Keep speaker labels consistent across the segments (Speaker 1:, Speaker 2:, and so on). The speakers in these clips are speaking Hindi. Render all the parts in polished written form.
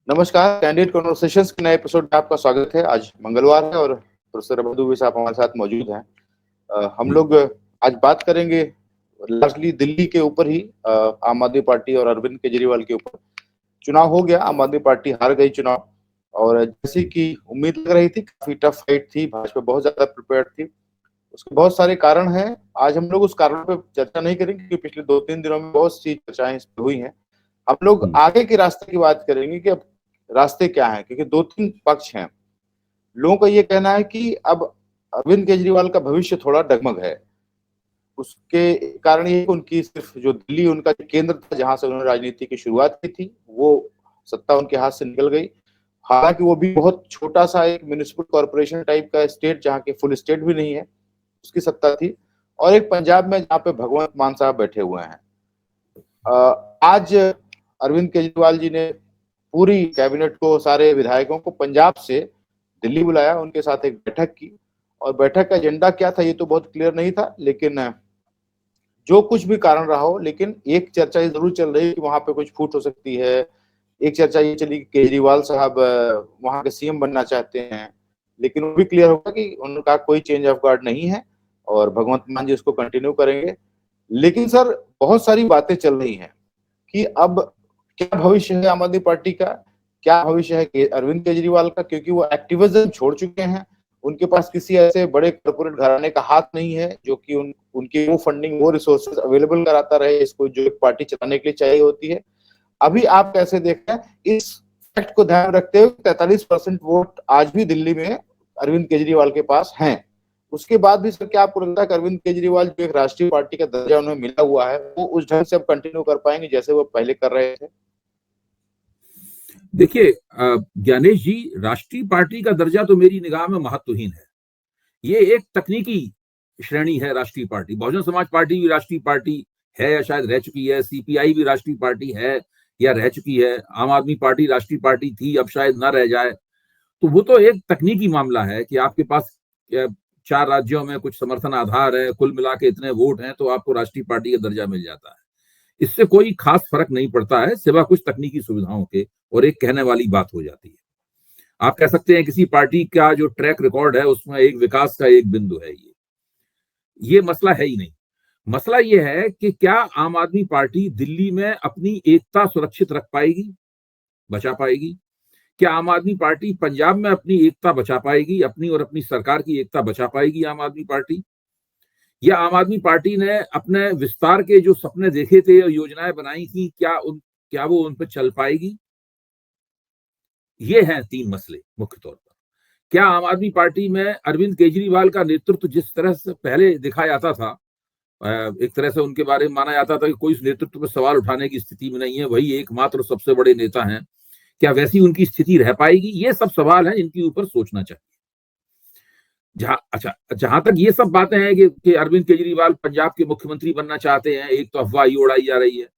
Speaker 1: नमस्कार, कैंडिड कॉन्वर्सेशंस के नए एपिसोड में आपका स्वागत है। आज मंगलवार है और प्रोफेसर मधु भी साहब हमारे साथ मौजूद हैं। हम
Speaker 2: जी।
Speaker 1: लोग आज बात करेंगे लार्जली दिल्ली के ऊपर ही, आम आदमी पार्टी और अरविंद केजरीवाल के ऊपर। चुनाव हो गया, आम आदमी पार्टी हार गई चुनाव और जैसी कि उम्मीद लग रही थी, काफी टफ फाइट थी, भाजपा बहुत ज्यादा प्रिपेयर्ड थी। उसके बहुत सारे कारण हैं। आज हम लोग उस कारण पे चर्चा नहीं करेंगे क्योंकि पिछले 2-3 दिनों में बहुत सी चर्चाएं इस पे हुई हैं। हम लोग
Speaker 2: हुँ,
Speaker 1: आगे के रास्ते की बात करेंगे कि अब रास्ते क्या हैं, क्योंकि 2-3 पक्ष हैं। लोगों का ये कहना है कि अब अरविंद केजरीवाल का भविष्य थोड़ा डगमग है। उसके कारण ये है कि उनकी सिर्फ जो दिल्ली उनका केंद्र था, जहां से उन्होंने राजनीति की शुरुआत की थी, वो सत्ता उनके हाथ से निकल गई। हालांकि वो भी बहुत छोटा सा एक म्युनिसिपल कॉर्पोरेशन टाइप का स्टेट, जहाँ के फुल स्टेट भी नहीं है, उसकी सत्ता थी। और एक पंजाब में जहाँ पे भगवंत मान साहब बैठे हुए हैं। आज अरविंद केजरीवाल जी ने पूरी कैबिनेट को, सारे विधायकों को पंजाब से दिल्ली बुलाया, उनके साथ एक बैठक की। और बैठक का एजेंडा क्या था ये तो बहुत क्लियर नहीं था, लेकिन जो कुछ भी कारण रहा हो, लेकिन एक चर्चा ये जरूर चल रही है कि वहां पे कुछ फूट हो सकती है। एक चर्चा ये चली कि केजरीवाल साहब वहां के सीएम बनना चाहते हैं, लेकिन वो भी क्लियर होगा कि उनका कोई चेंज ऑफ गार्ड नहीं है और भगवंत मान जी उसको कंटिन्यू करेंगे। लेकिन सर, बहुत सारी बातें चल रही हैं कि अब क्या भविष्य है आम आदमी पार्टी का, क्या भविष्य है अरविंद केजरीवाल का, क्योंकि वो एक्टिविज्म छोड़ चुके हैं। उनके पास किसी ऐसे बड़े कॉर्पोरेट घराने का हाथ नहीं है जो कि उनकी वो फंडिंग, वो रिसोर्सेज अवेलेबल कराता रहे, इसको जो एक पार्टी चलाने के लिए चाहिए होती है। अभी आप कैसे देखते हैं इस फैक्ट को ध्यान रखते हुए 43% वोट आज भी दिल्ली में अरविंद केजरीवाल के पास हैं। उसके बाद भी सर, क्या आपको लगता है कि अरविंद केजरीवाल जो एक राष्ट्रीय पार्टी का दर्जा उन्हें मिला हुआ है, वो उस ढंग से अब कंटिन्यू कर पाएंगे जैसे वो पहले कर रहे थे?
Speaker 2: देखिए ज्ञानेश जी, राष्ट्रीय पार्टी का दर्जा तो मेरी निगाह में महत्वहीन है। ये एक तकनीकी श्रेणी है राष्ट्रीय पार्टी। बहुजन समाज पार्टी भी राष्ट्रीय पार्टी है या शायद रह चुकी है, सीपीआई भी राष्ट्रीय पार्टी है या रह चुकी है, आम आदमी पार्टी राष्ट्रीय पार्टी थी, अब शायद ना रह जाए। तो वो तो एक तकनीकी मामला है कि आपके पास 4 राज्यों में कुछ समर्थन आधार है, कुल मिला के इतने वोट हैं तो आपको राष्ट्रीय पार्टी का दर्जा मिल जाता है। इससे कोई खास फर्क नहीं पड़ता है सिवा कुछ तकनीकी सुविधाओं के, और एक कहने वाली बात हो जाती है। आप कह सकते हैं किसी पार्टी का जो ट्रैक रिकॉर्ड है उसमें एक विकास का एक बिंदु है। ये मसला है ही नहीं। मसला ये है कि क्या आम आदमी पार्टी दिल्ली में अपनी एकता सुरक्षित रख पाएगी, बचा पाएगी? क्या आम आदमी पार्टी पंजाब में अपनी एकता बचा पाएगी, अपनी और अपनी सरकार की एकता बचा पाएगी आम आदमी पार्टी? या आम आदमी पार्टी ने अपने विस्तार के जो सपने देखे थे और योजनाएं बनाई थी, क्या वो उन पर चल पाएगी? ये हैं 3 मसले मुख्य तौर पर। क्या आम आदमी पार्टी में अरविंद केजरीवाल का नेतृत्व जिस तरह से पहले देखा जाता था, एक तरह से उनके बारे में माना जाता था कि कोई इस नेतृत्व पर सवाल उठाने की स्थिति में नहीं है, वही एकमात्र सबसे बड़े नेता हैं, क्या वैसी उनकी स्थिति रह पाएगी? ये सब सवाल हैं जिनके ऊपर सोचना चाहिए। जहां तक ये सब बातें हैं कि अरविंद केजरीवाल पंजाब के मुख्यमंत्री बनना चाहते हैं, एक तो अफवाह ये उड़ाई जा रही है।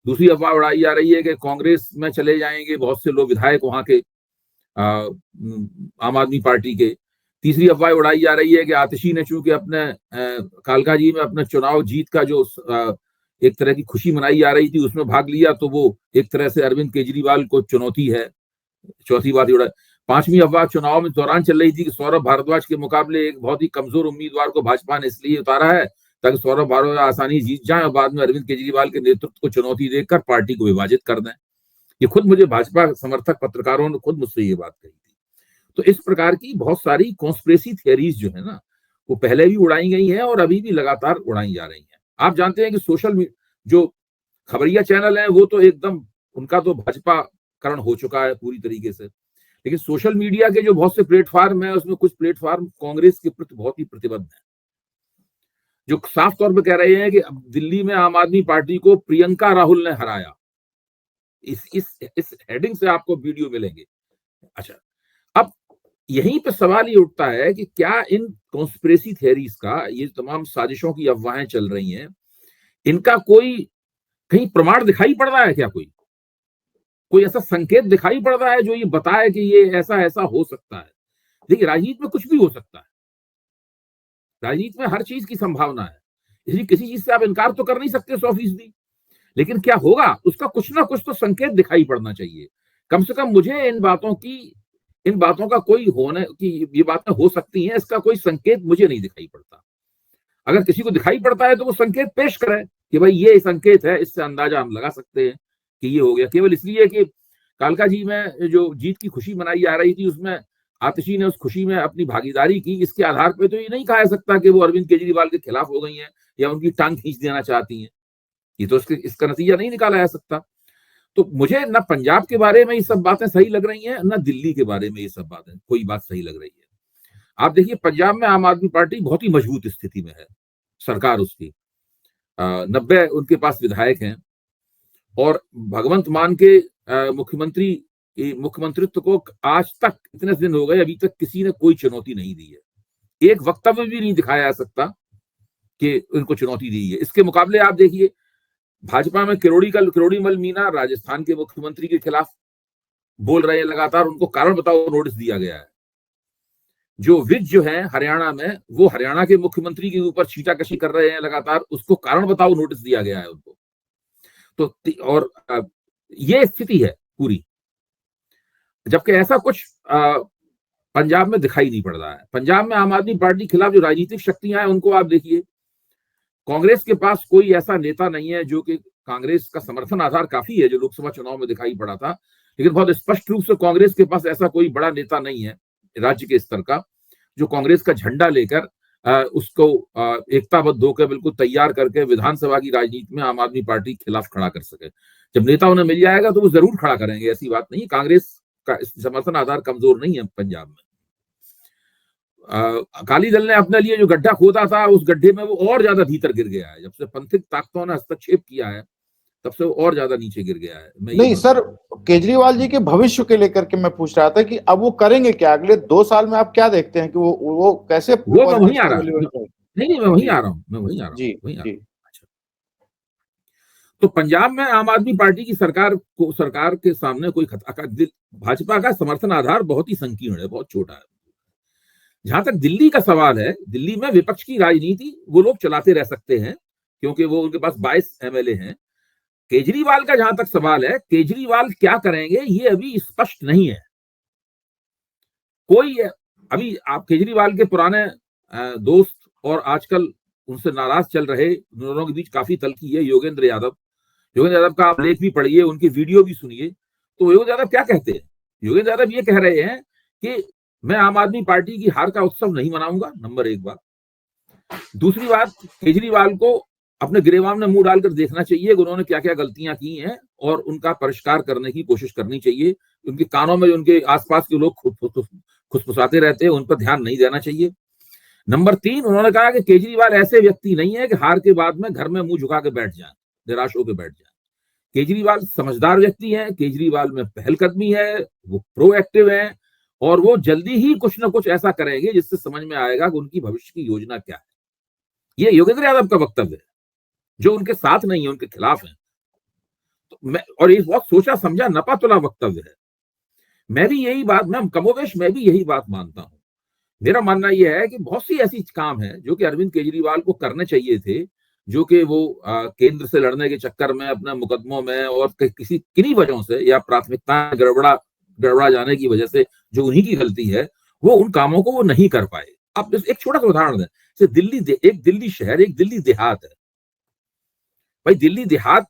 Speaker 2: दूसरी अफवाह उड़ाई जा रही है कि कांग्रेस में चले जाएंगे बहुत से लोग, विधायक वहां के आम आदमी पार्टी के। तीसरी अफवाह उड़ाई जा रही है कि आतिशी ने चूंकि अपने कालकाजी में अपने चुनाव जीत का जो एक तरह की खुशी मनाई जा रही थी उसमें भाग लिया, तो वो एक तरह से अरविंद केजरीवाल को चुनौती है। चौथी बात उड़ा। पांचवी अफवाह चुनाव में दौरान चल रही थी कि सौरभ भारद्वाज के मुकाबले एक बहुत ही कमजोर उम्मीदवार को भाजपा ने इसलिए उतारा है ताकि सौरभ भारद्वाज आसानी जीत जाए और बाद में अरविंद केजरीवाल के नेतृत्व को चुनौती देकर पार्टी को विभाजित कर दें। ये खुद मुझे भाजपा समर्थक पत्रकारों ने खुद मुझसे ये बात कही थी। तो इस प्रकार की बहुत सारी कॉन्स्पिरेसी थियरीज जो है ना, वो पहले भी उड़ाई गई हैं और अभी भी लगातार उड़ाई जा रही हैं। आप जानते हैं कि जो खबरिया चैनल है वो तो एकदम, उनका तो भाजपा करण हो चुका है पूरी तरीके से। लेकिन सोशल मीडिया के जो बहुत से प्लेटफॉर्म है उसमें कुछ प्लेटफॉर्म कांग्रेस के प्रति बहुत ही प्रतिबद्ध है, जो साफ तौर पर कह रहे हैं कि दिल्ली में आम आदमी पार्टी को प्रियंका राहुल ने हराया। इस हेडिंग से आपको वीडियो मिलेंगे। अच्छा, अब यहीं पे सवाल ये उठता है कि क्या इन कॉन्स्पिरेसी थियरीज का, ये तमाम साजिशों की अफवाहें चल रही हैं, इनका कोई कहीं प्रमाण दिखाई पड़ रहा है? क्या कोई ऐसा संकेत दिखाई पड़ रहा है जो ये बताए कि ये ऐसा ऐसा हो सकता है? देखिए, राजनीति में कुछ भी हो सकता है, राजनीति में हर चीज की संभावना है, इसलिए किसी चीज से आप इनकार तो कर नहीं सकते 100%। लेकिन क्या होगा उसका कुछ ना कुछ तो संकेत दिखाई पड़ना चाहिए। कम से कम मुझे इन बातों का कोई होने की, ये बातें हो सकती हैं, इसका कोई संकेत मुझे नहीं दिखाई पड़ता। अगर किसी को दिखाई पड़ता है तो वो संकेत पेश करे कि भाई ये संकेत है, इससे अंदाजा हम लगा सकते हैं कि ये हो गया। केवल इसलिए कि कालका जी में जो जीत की खुशी मनाई जा रही थी उसमें आतिशी ने उस खुशी में अपनी भागीदारी की, इसके आधार पर तो ये नहीं कहा जा सकता कि वो अरविंद केजरीवाल के खिलाफ हो गई हैं या उनकी टांग खींच देना चाहती हैं। ये तो इसका नतीजा नहीं निकाला जा सकता। तो मुझे ना पंजाब के बारे में ये सब बातें सही लग रही हैं, ना दिल्ली के बारे में ये सब बातें कोई बात सही लग रही है। आप देखिए पंजाब में आम आदमी पार्टी बहुत ही मजबूत स्थिति में है, सरकार उसकी 90 उनके पास विधायक हैं और भगवंत मान के मुख्यमंत्रित्व को आज तक इतने दिन हो गए, अभी तक किसी ने कोई चुनौती नहीं दी है। एक वक्तव्य भी नहीं दिखाया जा सकता कि उनको चुनौती दी है। इसके मुकाबले आप देखिए भाजपा में किरोड़ीमल मीना राजस्थान के मुख्यमंत्री के खिलाफ बोल रहे हैं लगातार, उनको कारण बताओ नोटिस दिया गया है। जो विज जो है हरियाणा में, वो हरियाणा के मुख्यमंत्री के ऊपर छींटाकशी कर रहे हैं लगातार, उसको कारण बताओ नोटिस दिया गया है उनको। तो और ये स्थिति है पूरी, जबकि ऐसा कुछ पंजाब में दिखाई नहीं पड़ रहा है। पंजाब में आम आदमी पार्टी के खिलाफ जो राजनीतिक शक्तियां हैं उनको आप देखिए, कांग्रेस के पास कोई ऐसा नेता नहीं है, जो कि कांग्रेस का समर्थन आधार काफी है जो लोकसभा चुनाव में दिखाई पड़ा था, लेकिन बहुत स्पष्ट रूप से कांग्रेस के पास ऐसा कोई बड़ा नेता नहीं है राज्य के स्तर का जो कांग्रेस का झंडा लेकर उसको एकताबद्ध होकर बिल्कुल तैयार करके विधानसभा की राजनीति में आम आदमी पार्टी के खिलाफ खड़ा कर सके। जब नेता उन्हें मिल जाएगा तो वो जरूर खड़ा करेंगे, ऐसी बात नहीं। कांग्रेस का समर्थन आधार कमजोर नहीं है पंजाब में। अकाली दल ने अपने लिए जो गड्ढा खोदा था, उस गड्ढे में वो और ज्यादा भीतर गिर गया है। जब से पंथिक ताकतों ने हस्तक्षेप किया है तब से वो और ज्यादा नीचे गिर गया है।
Speaker 1: नहीं सर, केजरीवाल जी के भविष्य के लेकर के मैं पूछ रहा था कि अब वो करेंगे क्या अगले 2 साल में? आप क्या देखते हैं कि वो कैसे?
Speaker 2: वो मैं वहीं आ रहा हूँ, नहीं मैं वहीं आ रहा हूँ,
Speaker 1: जी जी।
Speaker 2: अच्छा, तो पंजाब में आम आदमी पार्टी की सरकार के सामने कोई भाजपा का समर्थन आधार बहुत ही संकीर्ण है, बहुत छोटा है। जहां तक दिल्ली का सवाल है, दिल्ली में विपक्ष की राजनीति वो लोग चलाते रह सकते हैं क्योंकि वो उनके पास 22 एमएलए हैं। केजरीवाल का जहां तक सवाल है, केजरीवाल क्या करेंगे ये अभी स्पष्ट नहीं है। कोई अभी आप केजरीवाल के पुराने दोस्त और आजकल उनसे नाराज चल रहे, दोनों के बीच काफी तल्खी है, योगेंद्र यादव का आप लेख भी पढ़िए, उनकी वीडियो भी सुनिए। तो योगेंद्र यादव क्या कहते हैं? योगेंद्र यादव ये कह रहे हैं कि मैं आम आदमी पार्टी की हार का उत्सव नहीं मनाऊंगा, नंबर 1 बात। दूसरी बात, केजरीवाल को अपने गिरेबान में मुंह डालकर देखना चाहिए कि उन्होंने क्या क्या गलतियां की हैं और उनका परिष्कार करने की कोशिश करनी चाहिए। उनके कानों में उनके आसपास के लोग खुसफुसाते रहते हैं, उन पर ध्यान नहीं देना चाहिए। नंबर 3, उन्होंने कहा कि केजरीवाल ऐसे व्यक्ति नहीं है कि हार के बाद में घर में मुंह झुका के बैठ जाए, निराश होकर बैठ जाए। केजरीवाल समझदार व्यक्ति है, केजरीवाल में पहलकदमी है, वो प्रोएक्टिव है और वो जल्दी ही कुछ ना कुछ ऐसा करेंगे जिससे समझ में आएगा कि उनकी भविष्य की योजना क्या है। ये योगेंद्र यादव का वक्तव्य है, जो उनके साथ नहीं है, उनके खिलाफ है। तो मैं, और ये बहुत सोचा समझा नपा तुला वक्तव्य है। मैं भी यही बात मानता हूं। मेरा मानना यह है कि बहुत सी ऐसी काम है जो कि अरविंद केजरीवाल को करने चाहिए थे, जो कि वो केंद्र से लड़ने के चक्कर में, अपने मुकदमों में और किन्हीं वजहों से या प्राथमिकता गड़बड़ा जाने की वजह से जो उन्हीं की गलती है, वो उन कामों को वो नहीं कर पाए। अब एक छोटा सा उदाहरण दें, एक दिल्ली शहर, एक दिल्ली देहात है। भाई दिल्ली देहात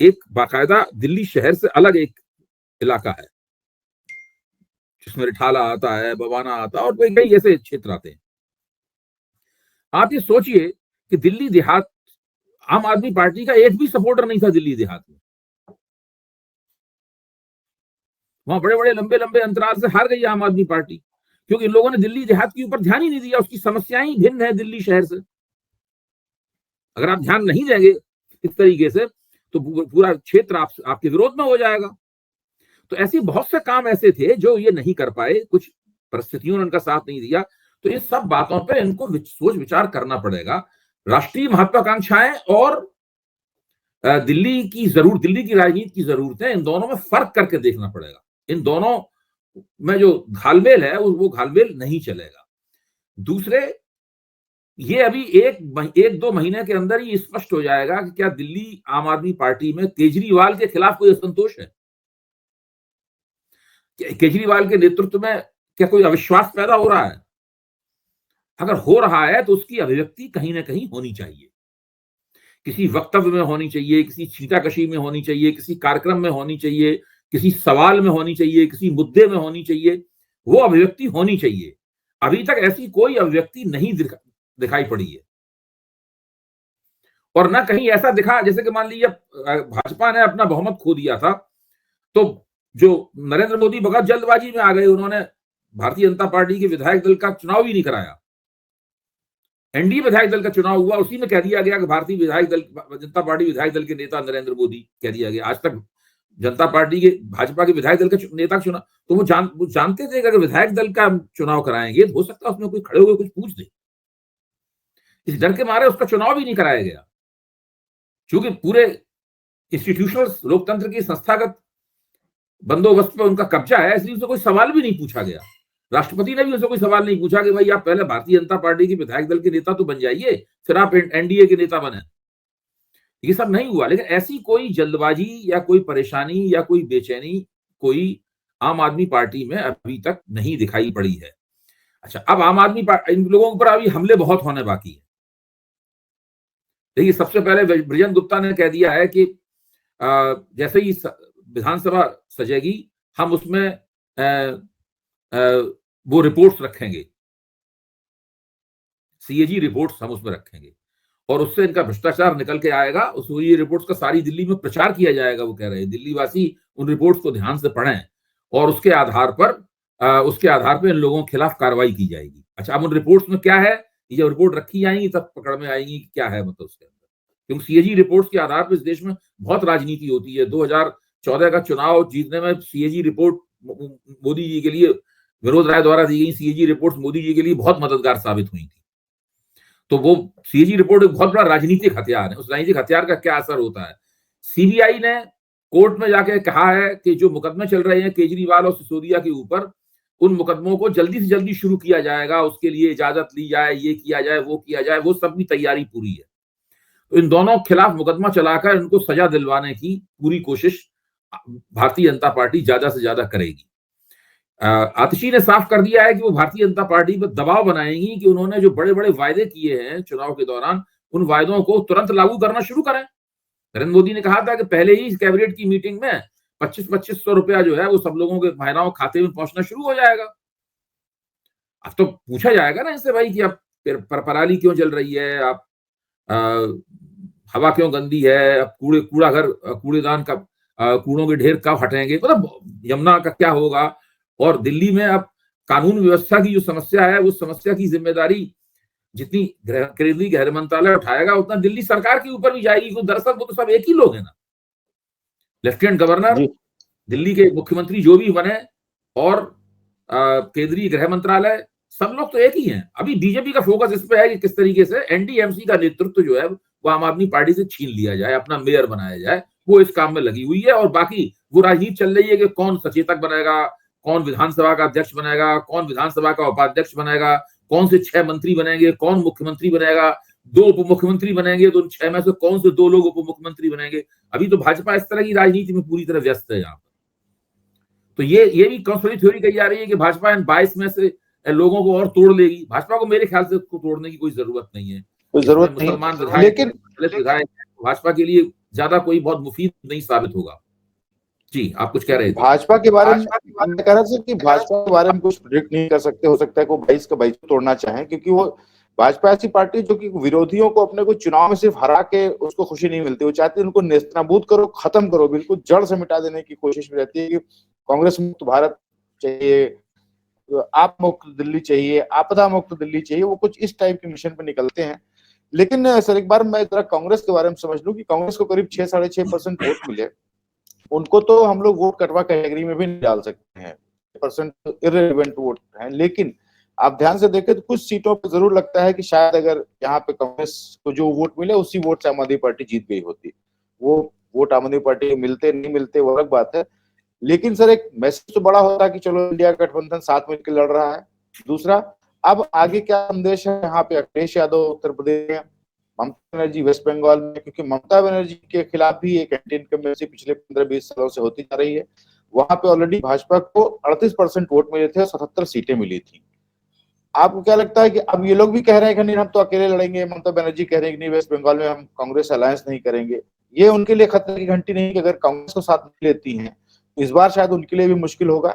Speaker 2: एक बाकायदा दिल्ली शहर से अलग एक इलाका है जिसमें रिठाला आता है, बवाना आता है और कई ऐसे क्षेत्र आते हैं। आप ये सोचिए कि दिल्ली देहात, आम आदमी पार्टी का एक भी सपोर्टर नहीं था दिल्ली देहात में। वहां बड़े बड़े लंबे लंबे अंतराल से हार गई आम आदमी पार्टी, क्योंकि इन लोगों ने दिल्ली देहात के ऊपर ध्यान ही नहीं दिया। उसकी समस्याएं ही भिन्न है दिल्ली शहर से। अगर आप ध्यान नहीं देंगे इस तरीके से तो पूरा क्षेत्र आपके विरोध में हो जाएगा। तो ऐसे बहुत से काम ऐसे थे जो ये नहीं कर पाए, कुछ परिस्थितियों ने उनका साथ नहीं दिया। तो ये सब बातों पे इनको सोच विचार करना पड़ेगा। राष्ट्रीय महत्वाकांक्षाएं और दिल्ली की राजनीति की जरूरतें, इन दोनों में फर्क करके देखना पड़ेगा। इन दोनों में जो घालमेल है वो घालमेल नहीं चलेगा। दूसरे, ये अभी 1-2 महीने के अंदर ही स्पष्ट हो जाएगा कि क्या दिल्ली आम आदमी पार्टी में केजरीवाल के खिलाफ कोई असंतोष है। केजरीवाल के नेतृत्व में क्या कोई अविश्वास पैदा हो रहा है? अगर हो रहा है तो उसकी अभिव्यक्ति कहीं ना कहीं होनी चाहिए, किसी वक्तव्य में होनी चाहिए, किसी छींटाकशी में होनी चाहिए, किसी कार्यक्रम में होनी चाहिए, किसी सवाल में होनी चाहिए, किसी मुद्दे में होनी चाहिए, वो अभिव्यक्ति होनी चाहिए। अभी तक ऐसी कोई अभिव्यक्ति नहीं दिखाई पड़ी है, और ना कहीं ऐसा दिखा, जैसे कि मान लीजिए भाजपा ने अपना बहुमत खो दिया था, तो जो नरेंद्र मोदी बहुत जल्दबाजी में आ गए, उन्होंने भारतीय जनता पार्टी के विधायक दल का चुनाव ही नहीं कराया। एनडीए विधायक दल का चुनाव हुआ, उसी में कह दिया गया कि भारतीय विधायक दल, जनता पार्टी विधायक दल के नेता नरेंद्र मोदी कह दिया गया। आज तक जनता पार्टी के, भाजपा के विधायक दल के नेता का चुनाव, तो वो जानते थे कि अगर विधायक दल का चुनाव कराएंगे तो हो सकता है उसमें कोई खड़े हुए कुछ पूछ दे, इस डर के मारे उसका चुनाव भी नहीं कराया गया। क्योंकि पूरे इंस्टीट्यूशनल लोकतंत्र की संस्थागत बंदोबस्त पर उनका कब्जा है, इसलिए उनसे कोई सवाल भी नहीं पूछा गया। राष्ट्रपति ने भी उनसे कोई सवाल नहीं पूछा कि भाई आप पहले भारतीय जनता पार्टी के विधायक दल के नेता तो बन जाइए, फिर आप एनडीए के नेता बने। ये सब नहीं हुआ। लेकिन ऐसी कोई जल्दबाजी या कोई परेशानी या कोई बेचैनी कोई आम आदमी पार्टी में अभी तक नहीं दिखाई पड़ी है। अच्छा, अब आम आदमी पार्टी, इन लोगों के ऊपर अभी हमले बहुत होने बाकी है। देखिए, सबसे पहले बृजेंद्र गुप्ता ने कह दिया है कि जैसे ही विधानसभा सजेगी हम उसमें वो रिपोर्ट्स रखेंगे, सीएजी रिपोर्ट्स हम उसमें रखेंगे, और उससे इनका भ्रष्टाचार निकल के आएगा। उस ये रिपोर्ट्स का सारी दिल्ली में प्रचार किया जाएगा। वो कह रहे हैं दिल्ली वासी उन रिपोर्ट्स को ध्यान से पढ़ें, और उसके आधार पर इन लोगों के खिलाफ कार्रवाई की जाएगी। अच्छा, अब उन रिपोर्ट्स में क्या है, ये जब रिपोर्ट रखी जाएंगी तब पकड़ में आएंगी कि क्या है, मतलब उसके अंदर। क्योंकि सीएजी रिपोर्ट्स के आधार पर इस देश में बहुत राजनीति होती है। 2014 का चुनाव जीतने में सीएजी रिपोर्ट मोदी जी के लिए, विनोद राय द्वारा दी गई सीएजी रिपोर्ट मोदी जी के लिए बहुत मददगार साबित हुई थी। तो वो सीएजी रिपोर्ट एक बहुत बड़ा राजनीतिक हथियार है। उस राजनीतिक हथियार का क्या असर होता है? सीबीआई ने कोर्ट में जाके कहा है कि जो मुकदमे चल रहे हैं केजरीवाल और सिसोदिया के ऊपर, उन मुकदमों को जल्दी से जल्दी शुरू किया जाएगा, उसके लिए इजाजत ली जाए, ये किया जाए, वो किया जाए, वो सब की तैयारी पूरी है। तो इन दोनों के खिलाफ मुकदमा चलाकर इनको सजा दिलवाने की पूरी कोशिश भारतीय जनता पार्टी ज्यादा से ज्यादा करेगी। आतिशी ने साफ कर दिया है कि वो भारतीय जनता पार्टी पर दबाव बनाएंगी कि उन्होंने जो बड़े बड़े वायदे किए हैं चुनाव के दौरान, उन वायदों को तुरंत लागू करना शुरू करें। नरेंद्र मोदी ने कहा था कि पहले ही कैबिनेट की मीटिंग में 2500 रुपया जो है वो सब लोगों के महिलाओं के खाते में पहुंचना शुरू हो जाएगा। अब तो पूछा जाएगा ना इनसे, भाई कि अब पराली क्यों जल रही है, आप हवा क्यों गंदी है, अब कूड़ेदान का कूड़ों के ढेर कब हटेंगे, मतलब यमुना का क्या होगा। और दिल्ली में अब कानून व्यवस्था की जो समस्या है, उस समस्या की जिम्मेदारी जितनी केंद्रीय गृह मंत्रालय उठाएगा उतना दिल्ली सरकार के ऊपर भी जाएगी, क्योंकि दरअसल वो तो सब एक ही लोग हैं ना। लेफ्टिनेंट गवर्नर, दिल्ली के मुख्यमंत्री जो भी बने, और केंद्रीय गृह मंत्रालय, सब लोग तो एक ही हैं। अभी बीजेपी का फोकस इस पे है कि किस तरीके से एनडीएमसी का नेतृत्व जो है वो आम आदमी पार्टी से छीन लिया जाए, अपना मेयर बनाया जाए। वो इस काम में लगी हुई है, और बाकी वो राजनीति चल रही है कि कौन सचेतक बनेगा, कौन विधानसभा का अध्यक्ष बनेगा, कौन विधानसभा का उपाध्यक्ष बनेगा, कौन से 6 मंत्री बनेंगे, कौन मुख्यमंत्री बनेगा, 2 उप मुख्यमंत्री बनेंगे, तो 6 में से कौन से 2 लोग उप मुख्यमंत्री बनेंगे। अभी तो भाजपा इस तरह की राजनीति में पूरी तरह व्यस्त है यहाँ पर। तो ये भी कॉन्स्पिरेसी थ्योरी कही जा रही है कि भाजपा इन 22 में से लोगों को और तोड़ लेगी। भाजपा को मेरे ख्याल से उसको तोड़ने की कोई जरूरत नहीं है,
Speaker 1: कोई जरूरत नहीं।
Speaker 2: मुसलमान विधायक, विधायक भाजपा के लिए ज्यादा कोई बहुत मुफीद नहीं साबित होगा। जी, आप कुछ कह रहे थे।
Speaker 1: भाजपा के बारे में मैं कह रहा था कि भाजपा के बारे में कुछ प्रेडिक्ट नहीं कर सकते। हो सकता है को 22 का 22 तोड़ना चाहें, क्योंकि वो भाजपा ऐसी पार्टी जो कि विरोधियों को अपने को चुनाव में सिर्फ हरा के उसको खुशी नहीं मिलती। वो चाहती है उनको नेस्तनाबूद करो, खत्म करो, बिल्कुल जड़ से मिटा देने की कोशिश में रहती है कि कांग्रेस मुक्त भारत चाहिए, आप मुक्त दिल्ली चाहिए, आपदा मुक्त दिल्ली चाहिए। वो कुछ इस टाइप के मिशन पे निकलते हैं। लेकिन सर, एक बार मैं जरा कांग्रेस के बारे में समझ लूं कि कांग्रेस को करीब 6-6.5% वोट मिले। उनको तो हम लोग वोट कटवा कैटेगरी में भी नहीं डाल सकते हैं, परसेंट इररिलेवेंट वोट है। लेकिन आप ध्यान से देखें तो कुछ सीटों पर जरूर लगता है कि शायद अगर यहाँ पे कांग्रेस को जो वोट मिले उसी वोट से आम आदमी पार्टी जीत गई होती। वो वोट आम आदमी पार्टी को मिलते नहीं मिलते वो अलग बात है। लेकिन सर, एक मैसेज तो बड़ा होता है कि चलो इंडिया गठबंधन साथ मिलकर लड़ रहा है। दूसरा, अब आगे क्या संदेश है यहाँ पे? अखिलेश यादव उत्तर प्रदेश में, ममता बनर्जी वेस्ट बंगाल में, क्योंकि ममता बनर्जी के खिलाफ भी एक एंटी इनकम्बेंसी पिछले 15-20 सालों से होती जा रही है। वहां पे ऑलरेडी भाजपा को 38% वोट मिले थे और 77 सीटें मिली थी। आपको क्या लगता है कि अब ये लोग भी कह रहे हैं कि नहीं हम तो अकेले लड़ेंगे, ममता बनर्जी कह रहे हैं कि नहीं वेस्ट बंगाल में हम कांग्रेस अलायंस नहीं करेंगे, ये उनके लिए खतरे की घंटी नहीं कि अगर कांग्रेस को साथ नहीं लेती हैं इस बार शायद उनके लिए भी मुश्किल होगा?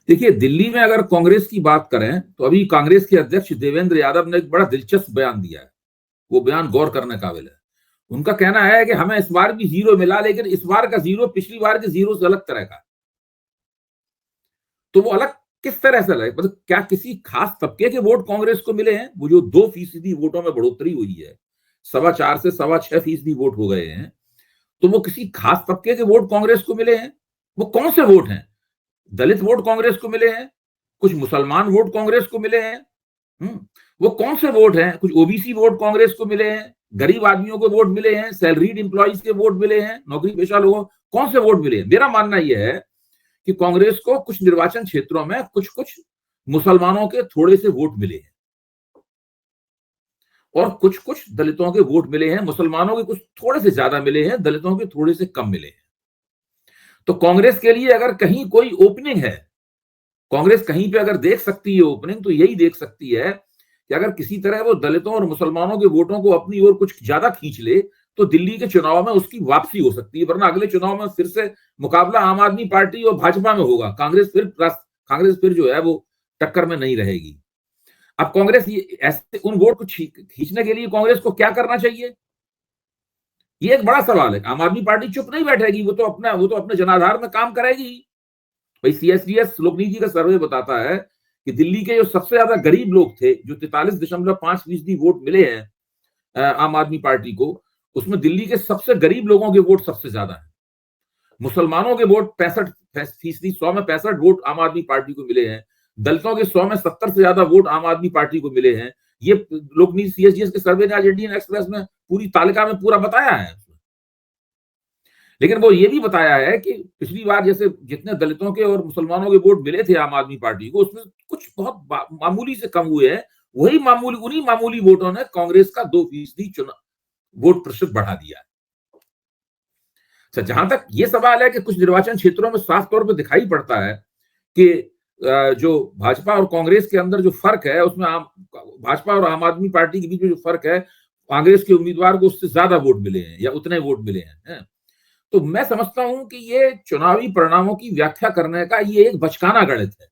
Speaker 2: देखिए, दिल्ली में अगर कांग्रेस की बात करें तो अभी कांग्रेस के अध्यक्ष देवेंद्र यादव ने एक बड़ा दिलचस्प बयान दिया है। वो बयान गौर करने काबिल है। उनका कहना है कि हमें इस बार भी जीरो मिला, लेकिन इस बार का जीरो पिछली बार के जीरो से अलग तरह का। तो वो अलग किस तरह से अलग, मतलब क्या किसी खास तबके के वोट कांग्रेस को मिले हैं? वो जो 2% वोटों में बढ़ोतरी हुई है, 4.25 से 6.25% वोट हो गए हैं, तो वो किसी खास तबके के वोट कांग्रेस को मिले हैं? वो कौन से वोट हैं? दलित वोट कांग्रेस को मिले हैं, कुछ मुसलमान वोट कांग्रेस को मिले हैं। वो कौन से वोट हैं? कुछ ओबीसी वोट कांग्रेस को मिले हैं, गरीब आदमियों को वोट मिले हैं, सैलरीड एम्प्लॉइज के वोट मिले हैं, नौकरी पेशा लोगों, कौन से वोट मिले हैं? मेरा मानना यह है कि कांग्रेस को कुछ निर्वाचन क्षेत्रों में कुछ कुछ मुसलमानों के थोड़े से वोट मिले हैं और कुछ कुछ दलितों के वोट मिले हैं। मुसलमानों के कुछ थोड़े से ज्यादा मिले हैं, दलितों के थोड़े से कम मिले हैं। तो कांग्रेस के लिए अगर कहीं कोई ओपनिंग है, कांग्रेस कहीं पे अगर देख सकती है ओपनिंग, तो यही देख सकती है कि अगर किसी तरह वो दलितों और मुसलमानों के वोटों को अपनी ओर कुछ ज्यादा खींच ले तो दिल्ली के चुनाव में उसकी वापसी हो सकती है। वरना अगले चुनाव में फिर से मुकाबला आम आदमी पार्टी और भाजपा में होगा। कांग्रेस फिर जो है वो टक्कर में नहीं रहेगी। अब कांग्रेस ऐसे उन वोट को खींचने के लिए कांग्रेस को क्या करना चाहिए, ये एक बड़ा सवाल है। आम आदमी पार्टी चुप नहीं बैठेगी, वो तो अपने जनाधार में काम करेगी। भाई सीएसडीएस लोकनीति का सर्वे बताता है कि दिल्ली के जो सबसे ज्यादा गरीब लोग थे, जो 43.5% वोट मिले हैं आम आदमी पार्टी को, उसमें दिल्ली के सबसे गरीब लोगों के वोट सबसे ज्यादा है। मुसलमानों के वोट 65%, 100 में 65 वोट आम आदमी पार्टी को मिले हैं। दलितों के 100 में 70 से ज्यादा वोट आम आदमी पार्टी को मिले हैं। ये लोकनीति सीएसडीएस के सर्वे ने आज इंडियन एक्सप्रेस में पूरी तालिका में पूरा बताया है। लेकिन वो ये भी बताया है कि पिछली बार जैसे जितने दलितों के और मुसलमानों के वोट मिले थे आम आदमी पार्टी को, उसमें कुछ बहुत मामूली से कम हुए हैं। उन्हीं मामूली वोटों ने कांग्रेस का 2% वोट प्रतिशत बढ़ा दिया है। जहां तक ये सवाल है कि कुछ निर्वाचन क्षेत्रों में साफ तौर पर दिखाई पड़ता है कि जो भाजपा और कांग्रेस के अंदर जो फर्क है, उसमें भाजपा और आम आदमी पार्टी के बीच में जो फर्क है, कांग्रेस के उम्मीदवार को उससे ज्यादा वोट मिले हैं या उतने वोट मिले हैं। तो मैं समझता हूं कि ये चुनावी परिणामों की व्याख्या करने का ये एक बचकाना गणित है।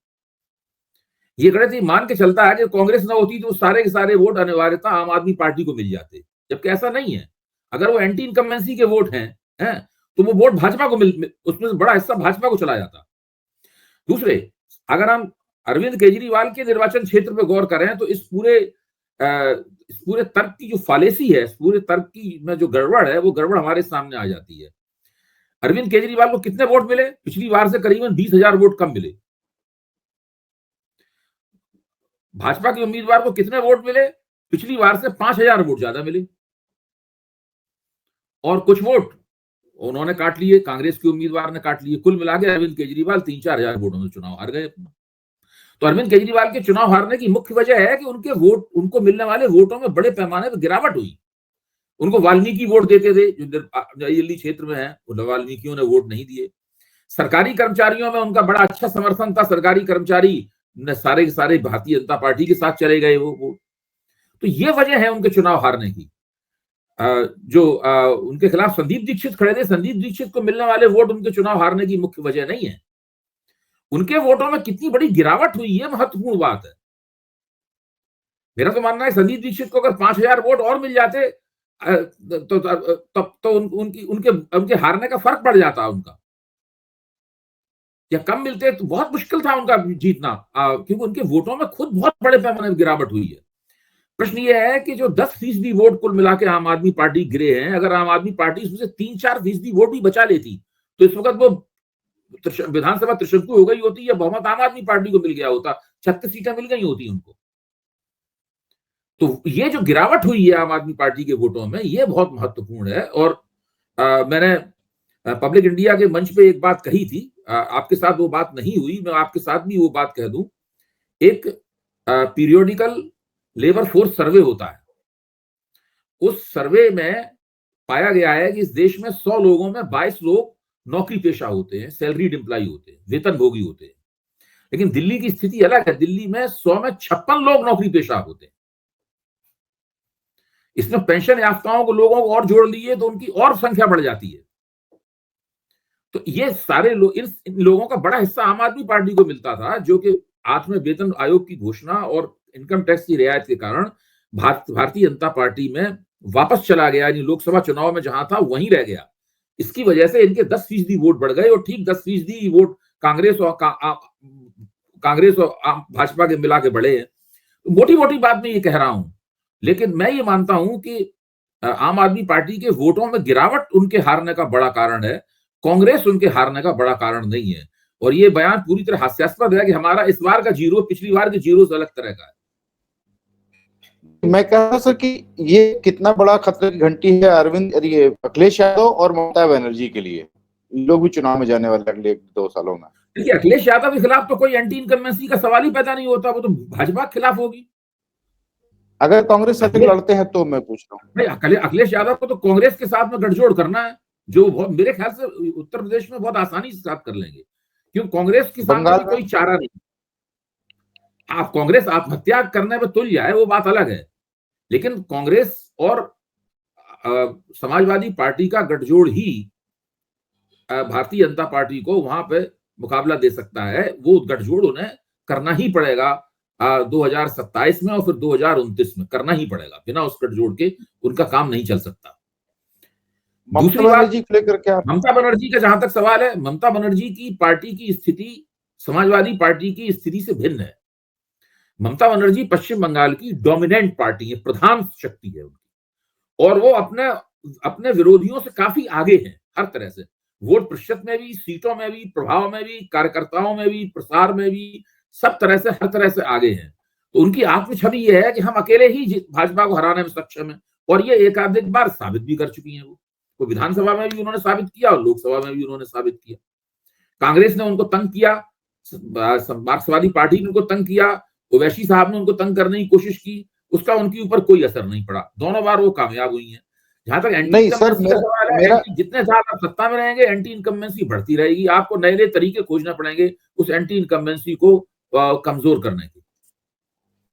Speaker 2: ये गणित ये मान के चलता है कि कांग्रेस ना होती तो सारे के सारे वोट अनिवार्यता आम आदमी पार्टी को मिल जाते, जबकि ऐसा नहीं है। अगर वो एंटी इनकम्बेंसी के वोट हैं तो वो वोट भाजपा को उसमें से बड़ा हिस्सा भाजपा को चला जाता। दूसरे, अगर हम अरविंद केजरीवाल के निर्वाचन क्षेत्र पर गौर करें तो इस पूरे तर्क की जो फालेसी है, इस पूरे तर्क की में जो गड़बड़ है, वो गड़बड़ हमारे सामने आ जाती है। अरविंद केजरीवाल को कितने वोट मिले? पिछली बार से करीबन 20,000 वोट कम मिले। भाजपा के उम्मीदवार को कितने वोट मिले? पिछली बार से 5,000 वोट ज्यादा मिले। और कुछ वोट उन्होंने काट लिए, कांग्रेस के उम्मीदवार ने काट लिए। कुल मिला के अरविंद केजरीवाल 3-4 हजार वोटों में चुनाव हार गए। तो अरविंद केजरीवाल के चुनाव हारने की मुख्य वजह है कि उनको मिलने वाले वोटों में बड़े पैमाने पर गिरावट हुई। उनको वाल्मीकि वोट देते थे जो दिल्ली क्षेत्र में है, वाल्मीकियों ने वोट नहीं दिए। सरकारी कर्मचारियों में उनका बड़ा अच्छा समर्थन था, सरकारी कर्मचारी सारे के सारे भारतीय जनता पार्टी के साथ चले गए वो वोट। तो ये वजह है उनके चुनाव हारने की। जो उनके खिलाफ संदीप दीक्षित खड़े थे, संदीप दीक्षित को मिलने वाले वोट उनके चुनाव हारने की मुख्य वजह नहीं है। उनके वोटों में कितनी बड़ी गिरावट हुई, ये महत्वपूर्ण बात है। मेरा तो मानना है संदीप दीक्षित को अगर 5,000 वोट और मिल जाते तो उनके हारने का फर्क पड़ जाता उनका, या कम मिलते तो बहुत मुश्किल था उनका जीतना, क्योंकि उनके वोटों में खुद बहुत बड़े पैमाने पर गिरावट हुई है। प्रश्न ये है कि जो 10% वोट कुल मिला के आम आदमी पार्टी गिरे हैं, अगर आम आदमी पार्टी इसमें से 3-4% वोट भी बचा लेती तो इस वक्त वो विधानसभा त्रिशंकु हो गई होती, या बहुमत आम आदमी पार्टी को मिल गया होता, 36 सीटें मिल गई होती उनको। तो ये जो गिरावट हुई है आम आदमी पार्टी के वोटों में, ये बहुत महत्वपूर्ण है। और मैंने पब्लिक इंडिया के मंच पे एक बात कही थी, आपके साथ वो बात नहीं हुई, मैं आपके साथ भी वो बात कह दूं। एक पीरियोडिकल लेबर फोर्स सर्वे होता है, उस सर्वे में पाया गया है कि इस देश में 100 लोगों में 22 लोग नौकरी पेशा होते हैं, सैलरीड एम्प्लॉय होते हैं, वेतनभोगी होते हैं। लेकिन दिल्ली की स्थिति अलग है। दिल्ली में 100 में 56 लोग नौकरी पेशा होते हैं। इसमें पेंशन याफ्ताओं को लोगों को और जोड़ लिए तो उनकी और संख्या बढ़ जाती है। तो ये सारे लोग, इन लोगों का बड़ा हिस्सा आम आदमी पार्टी को मिलता था, जो कि आठवें वेतन आयोग की घोषणा और इनकम टैक्स की रियायत के कारण भारतीय जनता पार्टी में वापस चला गया। लोकसभा चुनाव में जहां था वहीं रह गया। इसकी वजह से इनके 10% वोट बढ़ गए और ठीक 10% वोट कांग्रेस और भाजपा के मिला के बढ़े हैं। मोटी मोटी बात मैं ये कह रहा हूं, लेकिन मैं ये मानता हूं कि आम आदमी पार्टी के वोटों में गिरावट उनके हारने का बड़ा कारण है, कांग्रेस उनके हारने का बड़ा कारण नहीं है। और ये बयान पूरी तरह हास्यास्पद है कि हमारा इस बार का जीरो पिछली बार के जीरो से अलग तरह का है।
Speaker 1: मैं कह रहा सर कि ये कितना बड़ा खतरे की घंटी है ये अखिलेश यादव और ममता बनर्जी के लिए। लोग भी चुनाव में जाने वाले अगले 2 सालों में।
Speaker 2: देखिए, अखिलेश यादव के खिलाफ तो कोई एंटी इनकम्बेंसी का सवाल ही पैदा नहीं होता, वो तो भाजपा के खिलाफ होगी।
Speaker 1: अगर कांग्रेस से लड़ते हैं तो मैं पूछ रहा हूँ,
Speaker 2: अखिलेश यादव को तो कांग्रेस के साथ में गठजोड़ करना है, जो मेरे ख्याल से उत्तर प्रदेश में बहुत आसानी से साथ कर लेंगे, क्योंकि कांग्रेस के साथ में कोई चारा नहीं। आप कांग्रेस आत्महत्या करने में तुल जाए वो बात अलग है, लेकिन कांग्रेस और समाजवादी पार्टी का गठजोड़ ही भारतीय जनता पार्टी को वहां पे मुकाबला दे सकता है। वो गठजोड़ उन्हें करना ही पड़ेगा 2027 में और फिर 2029 में करना ही पड़ेगा। बिना उस गठजोड़ के उनका काम नहीं चल सकता। दूसरी बात, ममता बनर्जी का जहां तक सवाल है, ममता बनर्जी की पार्टी की स्थिति समाजवादी पार्टी की स्थिति से भिन्न है। ममता बनर्जी पश्चिम बंगाल की डोमिनेंट पार्टी है, प्रधान शक्ति है उनकी, और वो अपने विरोधियों से काफी आगे है हर तरह से, वोट प्रतिशत में भी, सीटों में भी, प्रभाव में भी, कार्यकर्ताओं में भी, प्रसार में भी, सब तरह से हर तरह से आगे हैं। तो उनकी आत्म छवि ये है कि हम अकेले ही भाजपा को हराने में सक्षम है, और ये एकाधिक बार साबित भी कर चुकी हैं। वो विधानसभा में भी उन्होंने साबित किया और लोकसभा में भी उन्होंने साबित किया। कांग्रेस ने उनको तंग किया, मार्क्सवादी पार्टी ने उनको तंग किया, ओवैसी साहब ने उनको तंग करने की कोशिश की, उसका उनके ऊपर कोई असर नहीं पड़ा। दोनों बार वो कामयाब हुई हैं। जहां तक एंटी इनकम्बेंसी का सवाल है, जितने साल आप सत्ता में रहेंगे एंटी इनकम्बेंसी बढ़ती रहेगी। आपको नए नए तरीके खोजने पड़ेंगे उस एंटी इनकम्बेंसी को कमजोर करने के।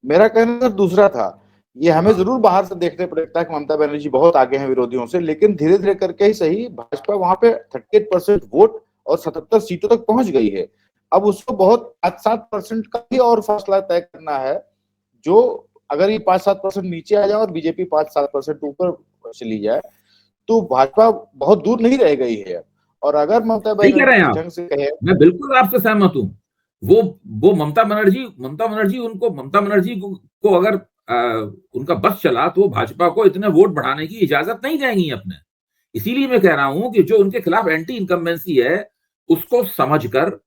Speaker 1: मेरा कहना दूसरा था, ये हमें जरूर बाहर से देखने पड़ता है कि ममता बनर्जी बहुत आगे हैं विरोधियों से, लेकिन धीरे धीरे करके ही सही भाजपा वहां पे 38% वोट और 77 सीटों तक पहुंच गई है। अब उसको बहुत 5-7% का ही और फासला तय करना है, जो अगर ये 5-7% नीचे आ जाए और बीजेपी 5-7% ऊपर चली जाए तो भाजपा बहुत दूर नहीं रह गई है। और अगर ममता बनर्जी ढंग से कहे,
Speaker 2: मैं बिल्कुल आपसे सहमत हूं। वो ममता बनर्जी को अगर उनका बस चला तो भाजपा को इतने वोट बढ़ाने की इजाजत नहीं देंगी अपने। इसीलिए मैं कह रहा हूं कि जो उनके खिलाफ एंटी इनकम्बेंसी है उसको समझकर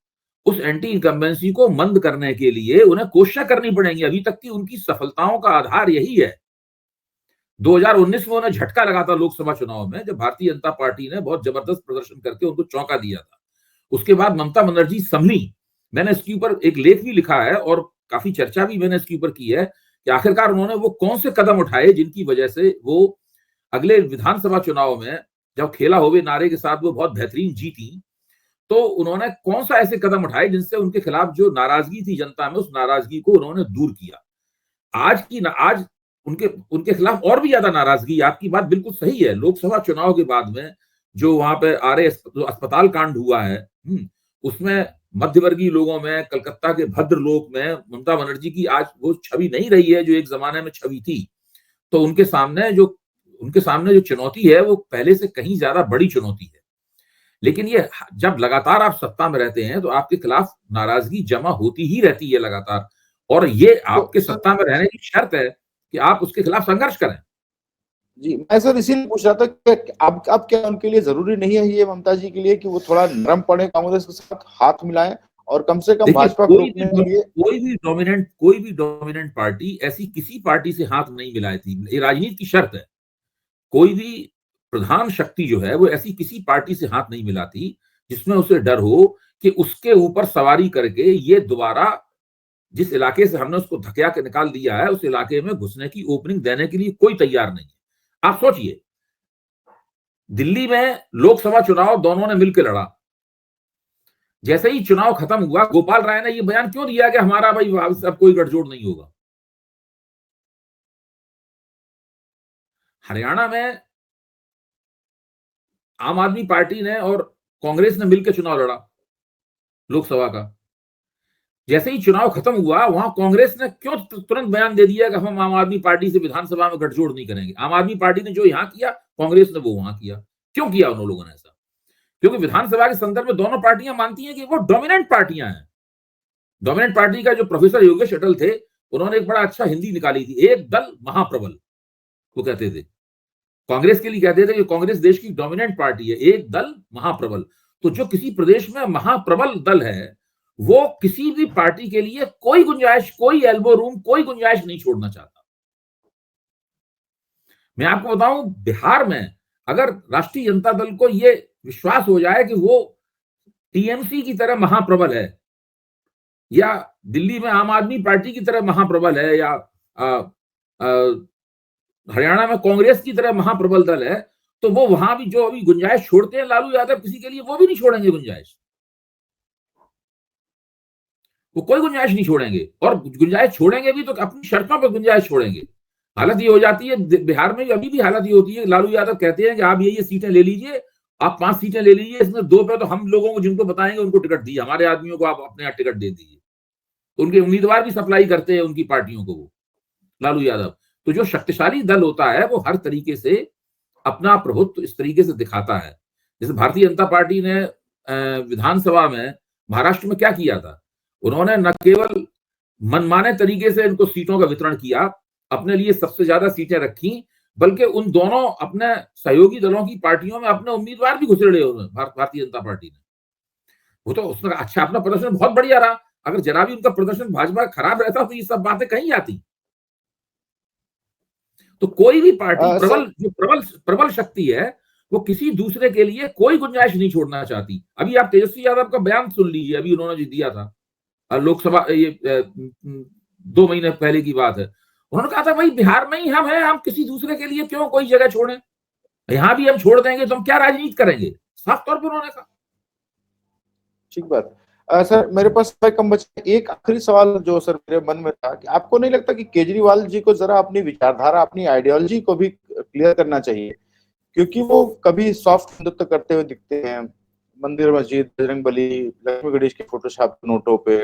Speaker 2: उस एंटी इनकम्बेंसी को मंद करने के लिए उन्हें कोशिशें करनी पड़ेंगी। अभी तक की उनकी सफलताओं का आधार यही है। 2019 में उन्हें झटका लगा था लोकसभा चुनाव में, जब भारतीय जनता पार्टी ने बहुत जबरदस्त प्रदर्शन करके उनको चौंका दिया था। उसके बाद ममता बनर्जी संभली। मैंने इसके ऊपर एक लेख भी लिखा है और काफी चर्चा भी मैंने इसके ऊपर की है कि आखिरकार उन्होंने वो कौन से कदम उठाए जिनकी वजह से वो अगले विधानसभा चुनाव में, जब खेला होवे नारे के साथ वो बहुत बेहतरीन जीती, तो उन्होंने कौन सा ऐसे कदम उठाए जिनसे उनके खिलाफ जो नाराजगी थी जनता में, उस नाराजगी को उन्होंने दूर किया। आज उनके खिलाफ और भी ज्यादा नाराजगी। आपकी बात बिल्कुल सही है। लोकसभा चुनाव के बाद में जो वहां पे अस्पताल कांड हुआ है, उसमें मध्यवर्गीय लोगों में, कलकत्ता के भद्रलोक में ममता बनर्जी की आज वो छवि नहीं रही है जो एक जमाने में छवि थी। तो उनके सामने जो चुनौती है वो पहले से कहीं ज्यादा बड़ी चुनौती है। लेकिन ये जब लगातार आप सत्ता में रहते हैं तो आपके खिलाफ नाराजगी जमा होती ही रहती है लगातार, और ये आपके सत्ता में रहने की शर्त है कि आप उसके खिलाफ संघर्ष करें।
Speaker 1: जी, मैं सर इसीलिए पूछ रहा था कि अब क्या उनके लिए जरूरी नहीं है ये ममता जी के लिए कि वो थोड़ा नरम पड़े, कांग्रेस के साथ हाथ मिलाएं और कम से कम भाजपा को रोकने के लिए।
Speaker 2: कोई भी डोमिनेंट पार्टी ऐसी किसी पार्टी से हाथ नहीं मिलाई थी। ये राजनीति की शर्त है। कोई भी प्रधान शक्ति जो है वो ऐसी किसी पार्टी से हाथ नहीं मिलाती जिसमें उसे डर हो कि उसके ऊपर सवारी करके ये दोबारा जिस इलाके से हमने उसको धकेला के निकाल दिया है उस इलाके में घुसने की ओपनिंग देने के लिए कोई तैयार नहीं है। आप सोचिए, दिल्ली में लोकसभा चुनाव दोनों ने मिलकर लड़ा, जैसे ही चुनाव खत्म हुआ, गोपाल राय ने ये बयान क्यों दिया कि हमारा भाई अब कोई गठजोड़ नहीं होगा। हरियाणा में आम आदमी पार्टी ने और कांग्रेस ने मिलकर चुनाव लड़ा लोकसभा का। जैसे ही चुनाव खत्म हुआ, वहां कांग्रेस ने क्यों तुरंत बयान दे दिया कि हम आम आदमी पार्टी से विधानसभा में गठजोड़ नहीं करेंगे। आम आदमी पार्टी ने जो यहां किया, कांग्रेस ने वो वहां किया। क्यों किया उन लोगों ने ऐसा? क्योंकि विधानसभा के संदर्भ में दोनों पार्टियां मानती हैं कि वो डोमिनेंट पार्टियां हैं। डोमिनेंट पार्टी का जो प्रोफेसर योगेश अटल थे, उन्होंने एक बड़ा अच्छा हिंदी निकाली थी, एक दल महाप्रबल, वो कहते थे। कांग्रेस के लिए कहते थे कि कांग्रेस देश की डोमिनेंट पार्टी है, एक दल महाप्रबल। तो जो किसी प्रदेश में महाप्रबल दल है, वो किसी भी पार्टी के लिए कोई गुंजाइश, कोई एल्बो रूम, कोई गुंजाइश नहीं छोड़ना चाहता। मैं आपको बताऊं, बिहार में अगर राष्ट्रीय जनता दल को यह विश्वास हो जाए कि वो टीएमसी की तरह महाप्रबल है, या दिल्ली में आम आदमी पार्टी की तरह महाप्रबल है, या हरियाणा में कांग्रेस की तरह महाप्रबल दल है, तो वो वहां भी जो अभी गुंजाइश छोड़ते हैं लालू यादव किसी के लिए, वो भी नहीं छोड़ेंगे गुंजाइश। वो कोई गुंजाइश नहीं छोड़ेंगे, और गुंजाइश छोड़ेंगे भी तो अपनी शर्तों पर गुंजाइश छोड़ेंगे। हालत ये हो जाती है बिहार में, अभी भी हालत ये होती है, लालू यादव कहते हैं कि आप ये सीटें ले लीजिए, आप 5 सीटें ले लीजिए, इसमें 2 पे तो हम लोगों को जिनको बताएंगे उनको टिकट दिए, हमारे आदमियों को आप अपने यहाँ टिकट दे दीजिए। उनके उम्मीदवार भी सप्लाई करते हैं उनकी पार्टियों को, वो लालू यादव। तो जो शक्तिशाली दल होता है वो हर तरीके से अपना प्रभुत्व इस तरीके से दिखाता है। जैसे भारतीय जनता पार्टी ने विधानसभा में महाराष्ट्र में क्या किया था, उन्होंने न केवल मनमाने तरीके से इनको सीटों का वितरण किया, अपने लिए सबसे ज्यादा सीटें रखी, बल्कि उन दोनों अपने सहयोगी दलों की पार्टियों में अपने उम्मीदवार भी घुसेड़े हुए भारतीय जनता पार्टी ने। वो तो उसमें अच्छा, अपना प्रदर्शन बहुत बढ़िया रहा। अगर जरा भी उनका प्रदर्शन भाजपा खराब रहता तो ये सब बातें कहीं आती। तो कोई भी पार्टी जो प्रबल शक्ति है, वो किसी दूसरे के लिए कोई गुंजाइश नहीं छोड़ना चाहती। अभी आप तेजस्वी यादव का बयान सुन लीजिए, अभी उन्होंने जो दिया था लोकसभा, ये 2 महीने पहले की बात है। उन्होंने कहा था भाई बिहार में ही हम हैं, हम किसी दूसरे के लिए क्यों कोई जगह छोड़ें, यहां भी हम छोड़ देंगे तो हम क्या राजनीति करेंगे, साफ तौर पर उन्होंने कहा।
Speaker 1: ठीक बात। सर मेरे पास कम बचा, एक आखिरी सवाल जो सर मेरे मन में था कि आपको नहीं लगता कि केजरीवाल जी को जरा अपनी विचारधारा, अपनी आइडियोलॉजी को भी क्लियर करना चाहिए? क्योंकि वो कभी सॉफ्ट हिंदुत्व करते हुए दिखते हैं, मंदिर मस्जिद, बजरंगबली, लक्ष्मी गणेश के फोटोशॉप नोटों पे।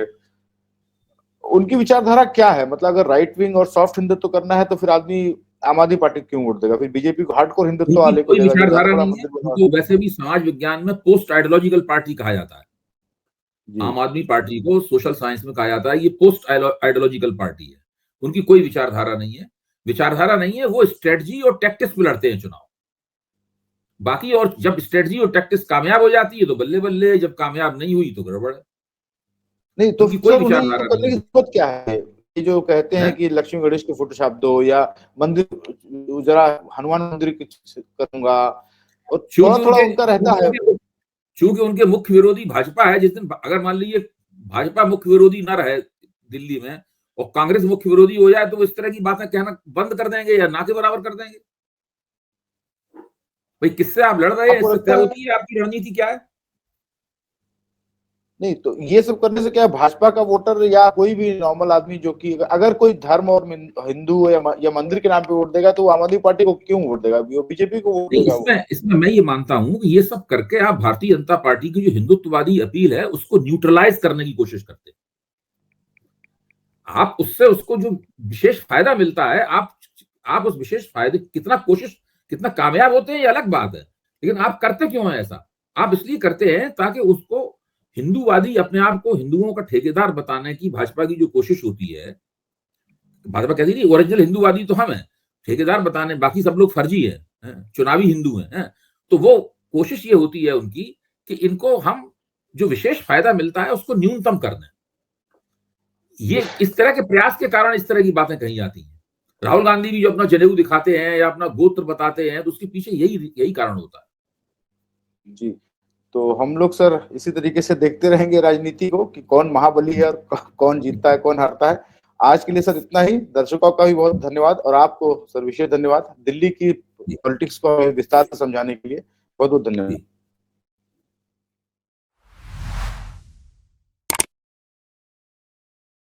Speaker 1: उनकी विचारधारा क्या है? मतलब अगर राइट विंग और सॉफ्ट हिंदुत्व करना है तो फिर आदमी आम आदमी पार्टी क्यों वोट देगा? फिर बीजेपी को हार्डकोर हिंदुत्व वाले को देगा,
Speaker 2: विचारधारा नहीं है। तो वैसे भी समाज विज्ञान में पोस्ट आइडियोलॉजिकल पार्टी कहा जाता है। आम आदमी पार्टी को सोशल साइंस में कहा जाता है ये पोस्ट आइडियोलॉजिकल पार्टी है। उनकी कोई विचारधारा नहीं है। विचारधारा नहीं है, वो स्ट्रेटजी और टैक्टिक्स में लड़ते हैं चुनाव, बाकी। और जब स्ट्रेटजी और टैक्टिक्स कामयाब हो जाती है तो बल्ले बल्ले, जब कामयाब नहीं हुई तो गड़बड़ है।
Speaker 1: नहीं तो कोई विचारधारा करने की जरूरत क्या है? ये जो कहते हैं कि लक्ष्मी गणेश के फोटोशॉप दो, या मंदिर जरा हनुमान मंदिर करूंगा, और थोड़ा थोड़ा उनका रहता है।
Speaker 2: चूंकि उनके मुख्य विरोधी भाजपा है, जिस दिन अगर मान लीजिए भाजपा मुख्य विरोधी न रहे दिल्ली में और कांग्रेस मुख्य विरोधी हो जाए, तो वो इस तरह की बातें कहना बंद कर देंगे या ना के बराबर कर देंगे। भाई किससे आप लड़ रहे हैं, इससे तय होती है आपकी रणनीति क्या है।
Speaker 1: नहीं तो ये सब करने से क्या भाजपा का वोटर या कोई भी नॉर्मल आदमी जो कि अगर कोई धर्म और हिंदू या मंदिर के नाम पे वोट देगा तो वो आम आदमी पार्टी को क्यों वोट देगा? वो बीजेपी को वोट देगा।
Speaker 2: इसमें मैं ये मानता हूं कि ये सब करके आप भारतीय जनता पार्टी की जो हिंदुत्ववादी अपील है उसको न्यूट्रलाइज करने की कोशिश करते हैं। आप उससे उसको जो विशेष फायदा मिलता है, आप उस विशेष फायदे कितना कामयाब होते हैं ये अलग बात है, लेकिन आप करते क्यों है ऐसा? आप इसलिए करते हैं ताकि उसको हिंदूवादी, अपने आप को हिंदुओं का ठेकेदार बताने की भाजपा की जो कोशिश होती है, भाजपा कहती है ओरिजिनल हिंदूवादी तो हम हैं, ठेकेदार बताने बाकी सब लोग फर्जी है, चुनावी हिंदू हैं। तो वो कोशिश ये होती है उनकी कि इनको हम जो विशेष फायदा मिलता है उसको न्यूनतम कर दें। ये इस तरह के प्रयास के कारण इस तरह की बातें कही जाती हैं। राहुल गांधी भी जो अपना जनेऊ दिखाते हैं या अपना गोत्र बताते हैं, तो उसके पीछे यही कारण होता है।
Speaker 1: जी, तो हम लोग सर इसी तरीके से देखते रहेंगे राजनीति को कि कौन महाबली है और कौन जीतता है, कौन हारता है। आज के लिए सर इतना ही। दर्शकों का भी बहुत धन्यवाद, और आपको सर विशेष धन्यवाद दिल्ली की पॉलिटिक्स को विस्तार से समझाने के लिए। बहुत बहुत धन्यवाद।